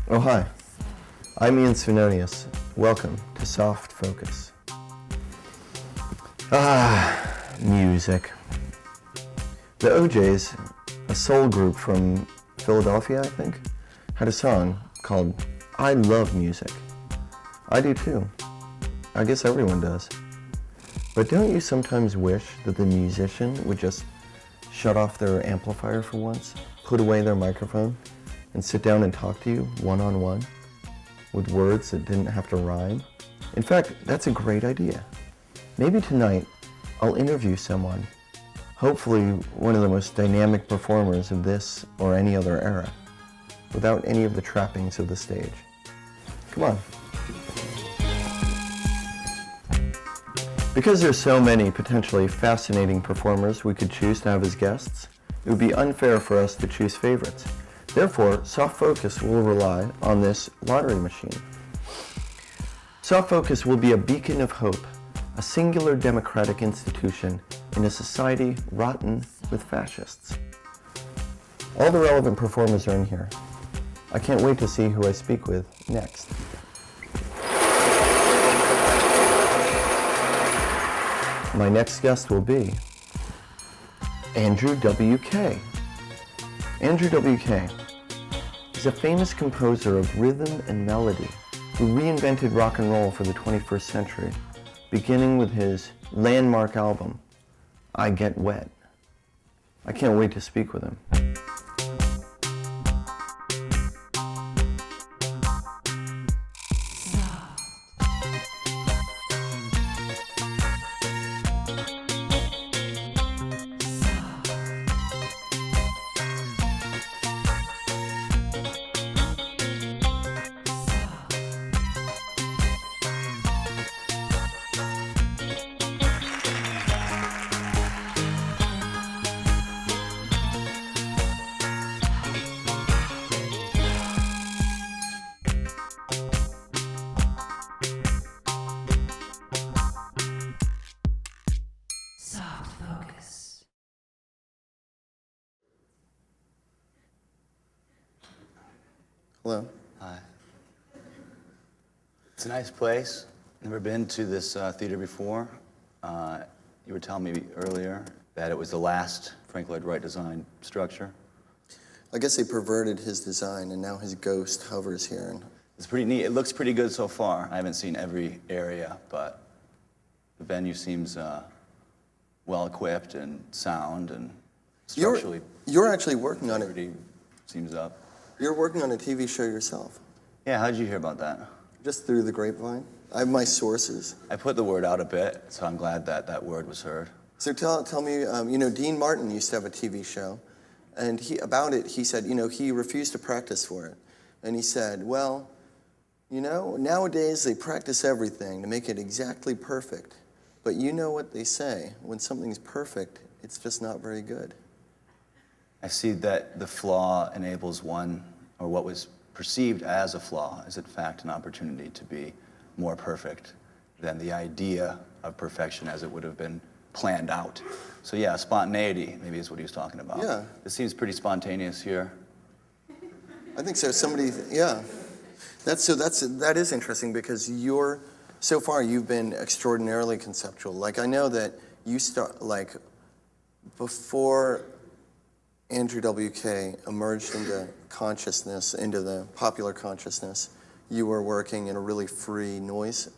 Oh, hi. I'm Ian Svenonius. Welcome to Soft Focus. Music. The OJs, a soul group from Philadelphia, I think, had a song called I Love Music. I do too. I guess everyone does. But don't you sometimes wish that the musician would just shut off their amplifier for once, put away their microphone, and sit down and talk to you one-on-one with words that didn't have to rhyme? In fact, that's a great idea. Maybe tonight I'll interview someone, hopefully one of the most dynamic performers of this or any other era, without any of the trappings of the stage. Come on. Because there's so many potentially fascinating performers we could choose to have as guests, it would be unfair for us to choose favorites. Therefore, Soft Focus will rely on this lottery machine. Soft Focus will be a beacon of hope, a singular democratic institution in a society rotten with fascists. All the relevant performers are in here. I can't wait to see who I speak with next. My next guest will be Andrew W.K. Andrew W.K. is a famous composer of rhythm and melody who reinvented rock and roll for the 21st century, beginning with his landmark album, I Get Wet. I can't wait to speak with him. Hello. Hi. It's a nice place. Never been to this theater before. You were telling me earlier that it was the last Frank Lloyd Wright designed structure. I guess they perverted his design and now his ghost hovers here. And It's pretty neat. It looks pretty good so far. I haven't seen every area, but the venue seems well equipped and sound and structurally. You're actually working on it. Everything seems up. You're working on a TV show yourself. Yeah, how did you hear about that? Just through the grapevine. I have my sources. I put the word out a bit, so I'm glad that that word was heard. So tell me, Dean Martin used to have a TV show, and he said, he refused to practice for it. And he said, well, nowadays they practice everything to make it exactly perfect. But you know what they say, when something's perfect, it's just not very good. I see that the flaw enables one, or what was perceived as a flaw, is in fact an opportunity to be more perfect than the idea of perfection as it would have been planned out. So yeah, spontaneity maybe is what he was talking about. Yeah. This seems pretty spontaneous here. I think so. Yeah. That is interesting because so far you've been extraordinarily conceptual. Like I know that you before Andrew W.K. emerged into consciousness, into the popular consciousness, you were working in a really free noise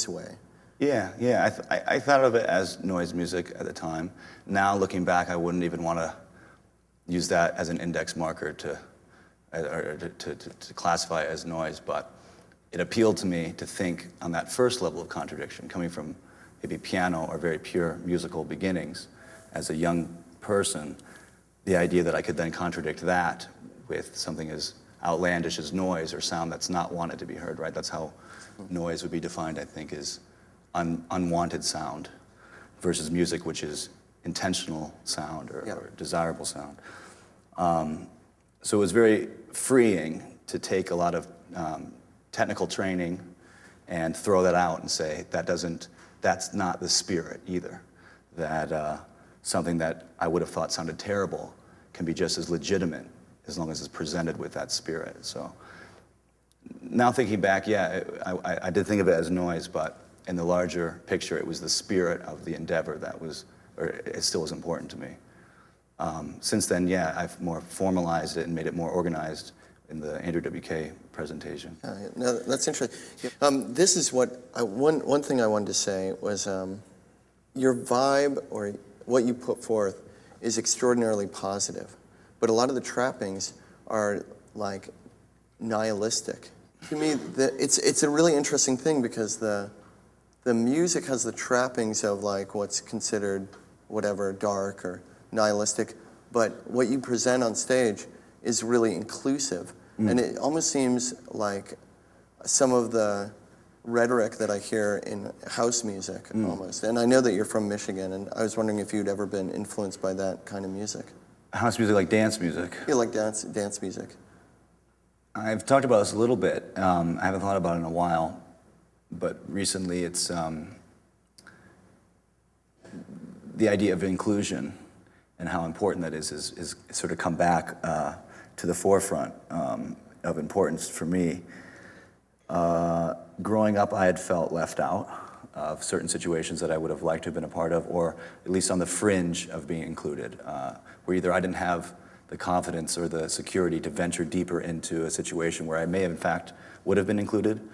way. Yeah. I thought of it as noise music at the time. Now, looking back, I wouldn't even want to use that as an index marker to classify it as noise, but it appealed to me to think on that first level of contradiction, coming from maybe piano or very pure musical beginnings as a young person. The idea that I could then contradict that with something as outlandish as noise or sound that's not wanted to be heard, right? That's how noise would be defined, I think, is unwanted sound versus music, which is intentional sound or desirable sound. So it was very freeing to take a lot of technical training and throw that out and say, that's not the spirit either. That something that I would have thought sounded terrible can be just as legitimate as long as it's presented with that spirit. So now thinking back, yeah, I did think of it as noise, but in the larger picture, it was the spirit of the endeavor that was, or it still was important to me. Since then, yeah, I've more formalized it and made it more organized in the Andrew WK presentation. No, that's interesting. This is what, one thing I wanted to say was your vibe or what you put forth is extraordinarily positive, but a lot of the trappings are like nihilistic. To me, it's a really interesting thing because the music has the trappings of like what's considered whatever dark or nihilistic, but what you present on stage is really inclusive. And it almost seems like some of the rhetoric that I hear in house music almost. And I know that you're from Michigan, and I was wondering if you'd ever been influenced by that kind of music. House music, like dance music? Yeah, like dance music. I've talked about this a little bit. I haven't thought about it in a while, but recently it's the idea of inclusion and how important that is sort of come back to the forefront of importance for me. Growing up, I had felt left out of certain situations that I would have liked to have been a part of, or at least on the fringe of being included, where either I didn't have the confidence or the security to venture deeper into a situation where I may have, in fact, would have been included,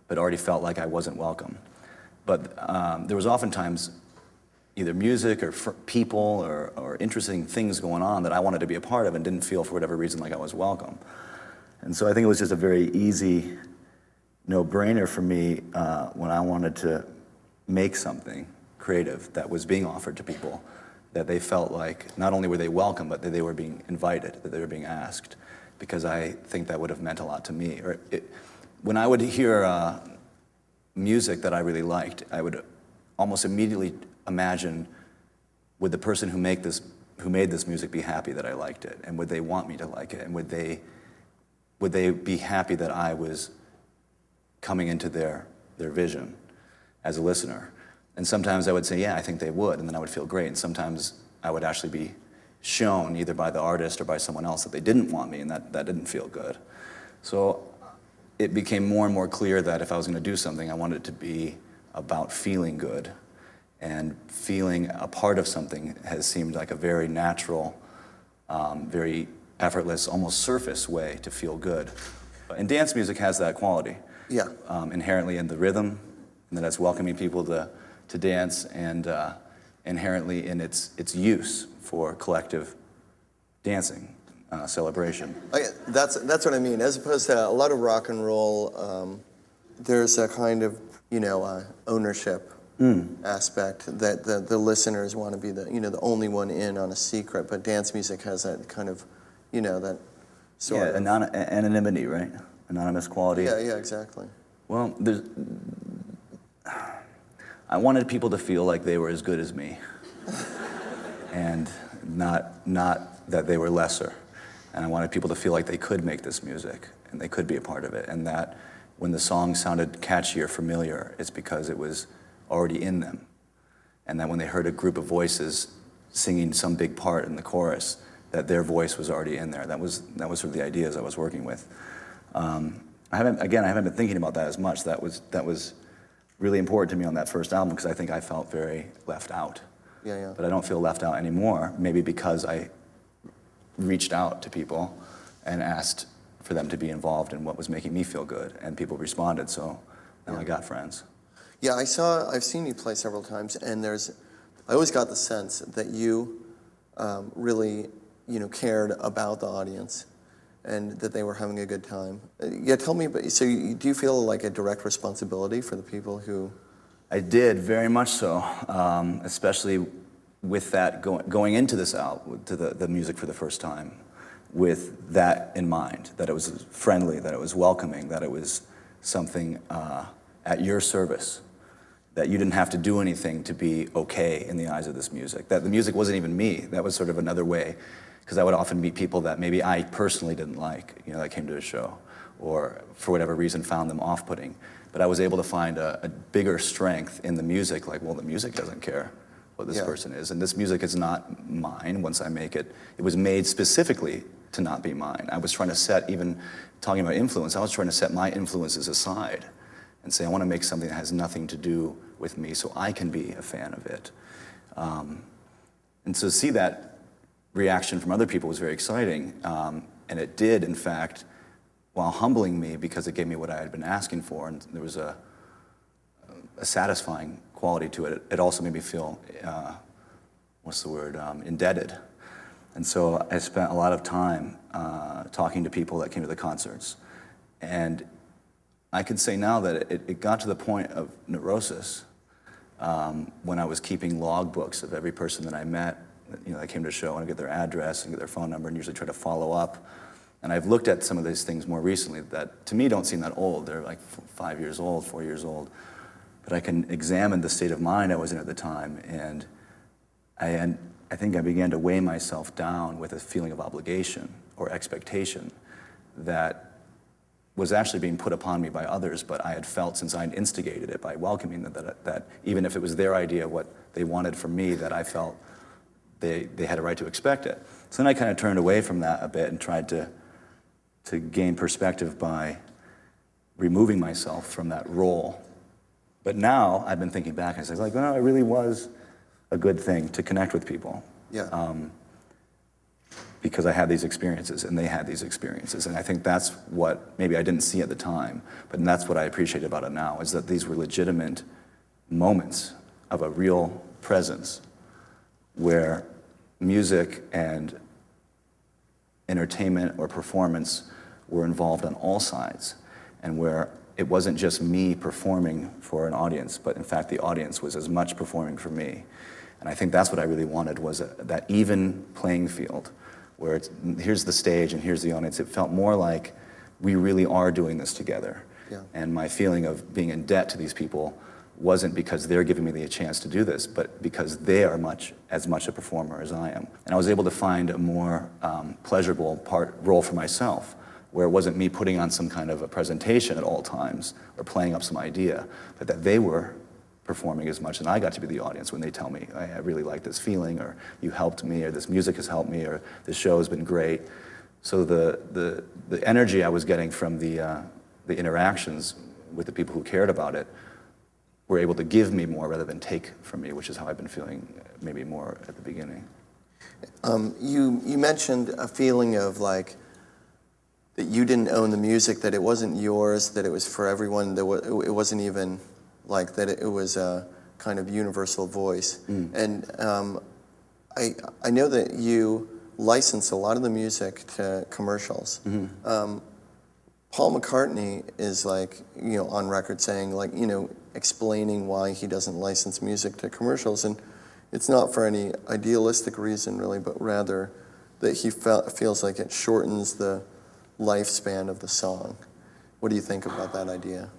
but already felt like I wasn't welcome. But there was oftentimes either music or people or interesting things going on that I wanted to be a part of and didn't feel for whatever reason like I was welcome. And so I think it was just a very easy no-brainer for me when I wanted to make something creative that was being offered to people, that they felt like not only were they welcome, but that they were being invited, that they were being asked, because I think that would have meant a lot to me. When I would hear music that I really liked, I would almost immediately imagine, would the person who made this music be happy that I liked it, and would they want me to like it, and would they be happy that I was coming into their vision as a listener? And sometimes I would say, yeah, I think they would, and then I would feel great. And sometimes I would actually be shown either by the artist or by someone else that they didn't want me, and that didn't feel good. So it became more and more clear that if I was going to do something, I wanted it to be about feeling good. And feeling a part of something has seemed like a very natural, very effortless, almost surface way to feel good. And dance music has that quality. Yeah. Inherently in the rhythm, and that it's welcoming people to dance, and inherently in its use for collective dancing, celebration. That's what I mean. As opposed to a lot of rock and roll, there's a kind of ownership aspect that the listeners want to be the only one in on a secret. But dance music has that kind of that sort of anonymity, right? Anonymous quality. Yeah, exactly. Well, I wanted people to feel like they were as good as me, and not that they were lesser. And I wanted people to feel like they could make this music, and they could be a part of it, and that when the song sounded catchy or familiar, it's because it was already in them. And that when they heard a group of voices singing some big part in the chorus, that their voice was already in there. That was sort of the ideas I was working with. I haven't been thinking about that as much. That was really important to me on that first album, because I think I felt very left out. Yeah. But I don't feel left out anymore, maybe because I reached out to people and asked for them to be involved in what was making me feel good, and people responded, so now I got friends. Yeah, I've seen you play several times, and I always got the sense that you really, cared about the audience and that they were having a good time. Yeah, tell me, so do you feel like a direct responsibility for the people who... I did, very much so, especially with that going into this album, to the music for the first time, with that in mind, that it was friendly, that it was welcoming, that it was something at your service, that you didn't have to do anything to be okay in the eyes of this music, that the music wasn't even me. That was sort of another way, because I would often meet people that maybe I personally didn't like, that came to a show, or for whatever reason found them off-putting. But I was able to find a bigger strength in the music, like, well, the music doesn't care what this person is, and this music is not mine once I make it. It was made specifically to not be mine. I was trying to set, even talking about influence, I was trying to set my influences aside and say, I want to make something that has nothing to do with me so I can be a fan of it. And so to see that reaction from other people was very exciting. And it did, in fact, while humbling me because it gave me what I had been asking for, and there was a satisfying quality to it. It also made me feel, indebted. And so I spent a lot of time talking to people that came to the concerts. And I can say now that it got to the point of neurosis when I was keeping logbooks of every person that I met, that came to a show, and get their address and get their phone number and usually try to follow up. And I've looked at some of these things more recently that to me don't seem that old. They're like 5 years old, 4 years old. But I can examine the state of mind I was in at the time, and I think I began to weigh myself down with a feeling of obligation or expectation that was actually being put upon me by others, but I had felt since I'd instigated it by welcoming them that even if it was their idea, what they wanted from me, that I felt they had a right to expect it. So then I kind of turned away from that a bit and tried to gain perspective by removing myself from that role. But now I've been thinking back and I was like, well, it really was a good thing to connect with people. Yeah. Because I had these experiences and they had these experiences. And I think that's what maybe I didn't see at the time, but that's what I appreciate about it now, is that these were legitimate moments of a real presence where music and entertainment or performance were involved on all sides, and where it wasn't just me performing for an audience, but in fact the audience was as much performing for me. And I think that's what I really wanted, was that even playing field, where here's the stage and here's the audience. It felt more like we really are doing this together. Yeah. And my feeling of being in debt to these people wasn't because they're giving me the chance to do this, but because they are as much a performer as I am. And I was able to find a more pleasurable role for myself, where it wasn't me putting on some kind of a presentation at all times or playing up some idea, but that they were performing as much, and I got to be the audience when they tell me, I really like this feeling, or you helped me, or this music has helped me, or this show has been great. So the energy I was getting from the interactions with the people who cared about it were able to give me more rather than take from me, which is how I've been feeling maybe more at the beginning. You mentioned a feeling of like that you didn't own the music, that it wasn't yours, that it was for everyone, it wasn't even like that it was a kind of universal voice. And I know that you license a lot of the music to commercials. Paul McCartney is like, on record saying like, explaining why he doesn't license music to commercials. And it's not for any idealistic reason really, but rather that he feels like it shortens the lifespan of the song. What do you think about that idea?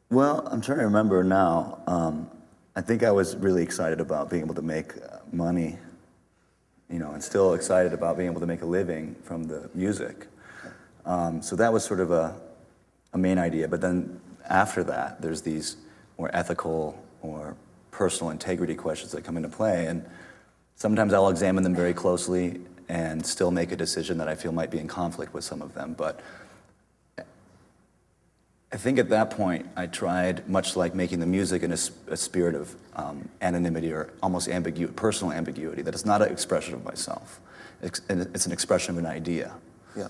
Well, I'm trying to remember now. I think I was really excited about being able to make money, and still excited about being able to make a living from the music. So that was sort of a main idea. But then after that, there's these more ethical or personal integrity questions that come into play. And sometimes I'll examine them very closely and still make a decision that I feel might be in conflict with some of them. But I think at that point, I tried, much like making the music in a spirit of anonymity or almost personal ambiguity, that it's not an expression of myself. It's an expression of an idea. Yeah.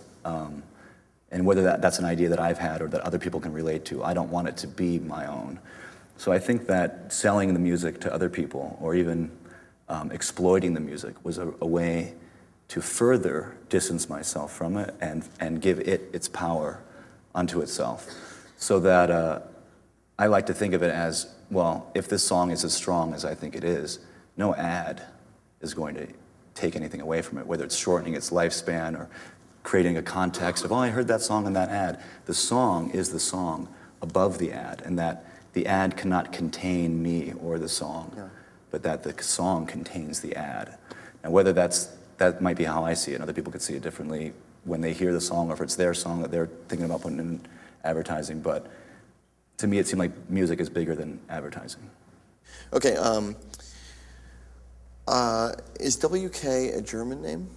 And whether that's an idea that I've had or that other people can relate to, I don't want it to be my own. So I think that selling the music to other people, or even exploiting the music, was a way to further distance myself from it and give it its power unto itself. So that I like to think of it as, well, if this song is as strong as I think it is, no ad is going to take anything away from it, whether it's shortening its lifespan or creating a context of, I heard that song in that ad. The song is the song above the ad, and that the ad cannot contain me or the song, but that the song contains the ad. Now, whether that might be how I see it, other people could see it differently when they hear the song, or if it's their song that they're thinking about putting in advertising. But to me, it seemed like music is bigger than advertising. Okay, is WK a German name?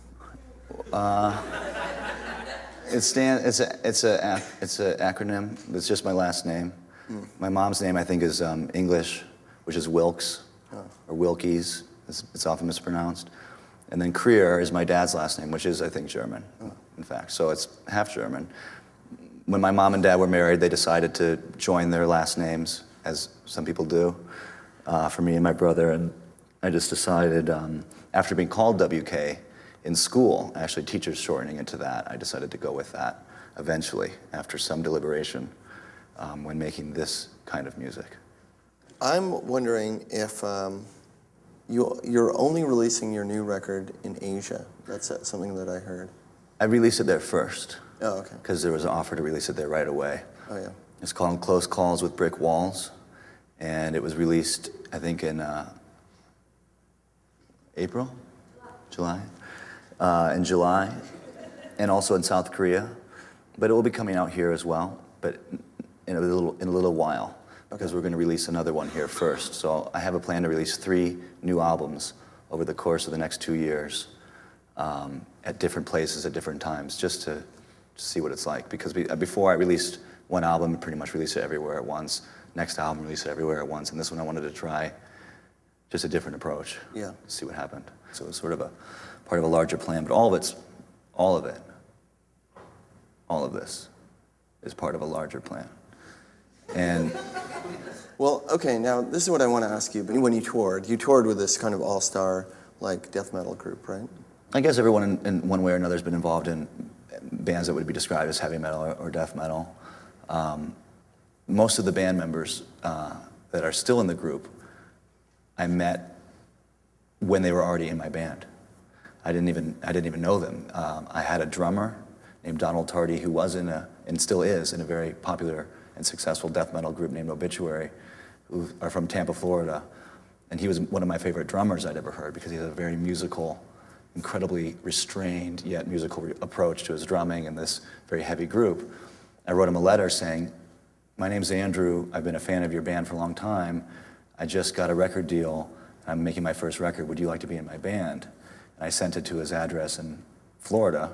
It's a acronym. It's just my last name. My mom's name, I think, is English, which is Wilkes, or Wilkies. It's often mispronounced. And then Krier is my dad's last name, which is, I think, German, in fact. So it's half German. When my mom and dad were married, they decided to join their last names, as some people do, for me and my brother. And I just decided, after being called WK in school, actually teachers shortening it to that, I decided to go with that eventually, after some deliberation, when making this kind of music. I'm wondering if you're only releasing your new record in Asia. That's something that I heard. I released it there first. Oh, okay. Because there was an offer to release it there right away. Oh, yeah. It's called Close Calls with Brick Walls, and it was released, I think, in July, in July, and also in South Korea. But it will be coming out here as well, but in a little while, because we're going to release another one here first. So I have a plan to release 3 new albums over the course of the next 2 years, at different places at different times, just to see what it's like. Because before I released one album, I pretty much released it everywhere at once. Next album, released it everywhere at once. And this one I wanted to try just a different approach. Yeah. See what happened. So it's sort of a part of a larger plan, but all of this is part of a larger plan. And well, okay, now this is what I want to ask you. But when you toured with this kind of all-star, like, death metal group, right? I guess everyone in one way or another has been involved in bands that would be described as heavy metal or death metal. Most of the band members that are still in the group, I met when they were already in my band. I didn't even know them. I had a drummer named Donald Tardy who was and still is in a very popular and successful death metal group named Obituary, who are from Tampa, Florida. And he was one of my favorite drummers I'd ever heard because he has a very musical, incredibly restrained yet musical approach to his drumming in this very heavy group. I wrote him a letter saying, "My name's Andrew. I've been a fan of your band for a long time. I just got a record deal. I'm making my first record. Would you like to be in my band?" And I sent it to his address in Florida,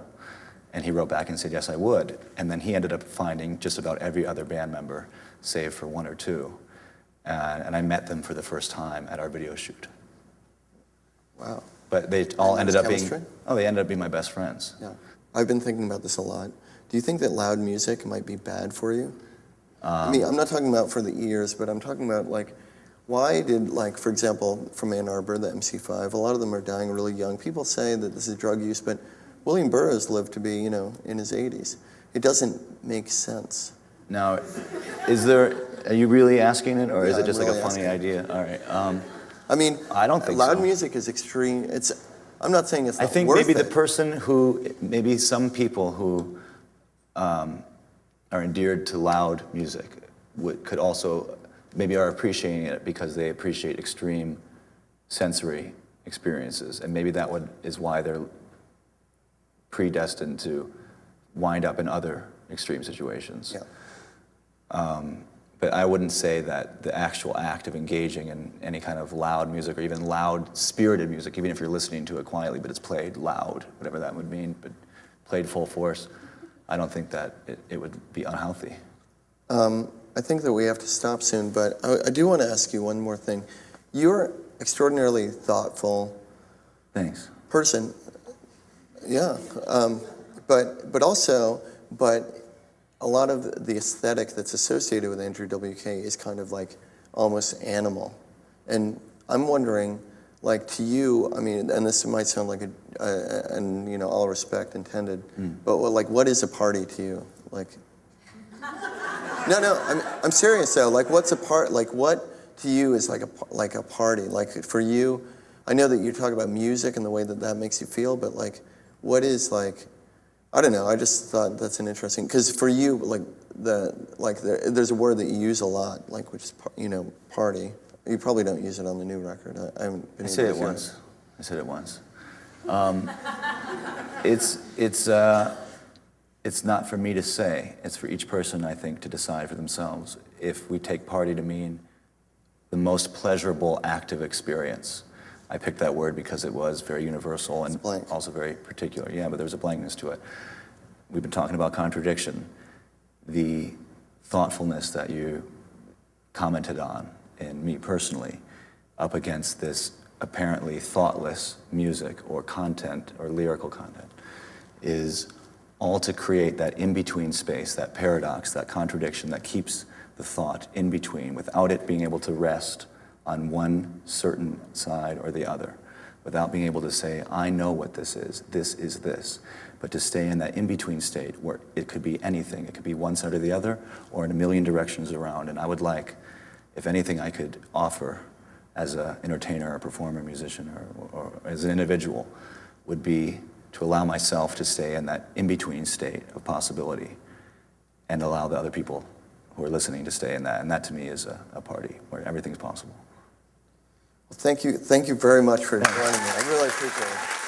and he wrote back and said, "Yes, I would." And then he ended up finding just about every other band member, save for 1 or 2. And I met them for the first time at our video shoot. Wow. But they all ended up chemistry? they ended up being my best friends. Yeah. I've been thinking about this a lot. Do you think that loud music might be bad for you? I mean, I'm not talking about for the ears, but I'm talking about, like, why did, like, for example, from Ann Arbor, the MC5, a lot of them are dying really young. People say that this is drug use, but William Burroughs lived to be, in his 80s. It doesn't make sense. Now, are you really asking it, or is it just like a funny idea? All right. I mean, I don't think loud so. music is extreme. I'm not saying it's not worth it. I think maybe some people who are endeared to loud music could also, maybe are appreciating it because they appreciate extreme sensory experiences. And maybe that is why they're predestined to wind up in other extreme situations. Yeah. But I wouldn't say that the actual act of engaging in any kind of loud music or even loud spirited music, even if you're listening to it quietly, but it's played loud, whatever that would mean, but played full force, I don't think that it would be unhealthy. I think that we have to stop soon, but I do want to ask you one more thing. You're extraordinarily thoughtful. Thanks. Person. Yeah. But a lot of the aesthetic that's associated with Andrew WK is kind of like almost animal. And I'm wondering, like, to you, I mean, and this might sound like all respect intended, but what is a party to you? Like, no, I'm serious though. Like, what's a part? Like, what to you is like a party? Like, for you, I know that you talk about music and the way that makes you feel, but like, what is like? I don't know. I just thought that's an interesting, because for you, there's a word that you use a lot, like, which is party. You probably don't use it on the new record. I haven't been. I said it once. It's not for me to say. It's for each person, I think, to decide for themselves if we take party to mean the most pleasurable active experience. I picked that word because it was very universal and also very particular. Yeah, but there was a blankness to it. we've been talking about contradiction, the thoughtfulness that you commented on, and me personally, up against this apparently thoughtless music or content or lyrical content, is all to create that in-between space, that paradox, that contradiction that keeps the thought in between without it being able to rest on one certain side or the other, without being able to say, I know what this is this, but to stay in that in-between state where it could be anything. It could be one side or the other, or in a million directions around. And I would like, if anything I could offer as an entertainer, or performer, musician, or as an individual, would be to allow myself to stay in that in-between state of possibility and allow the other people who are listening to stay in that. And that to me is a party where everything's possible. Well, thank you very much for joining me. I really appreciate it.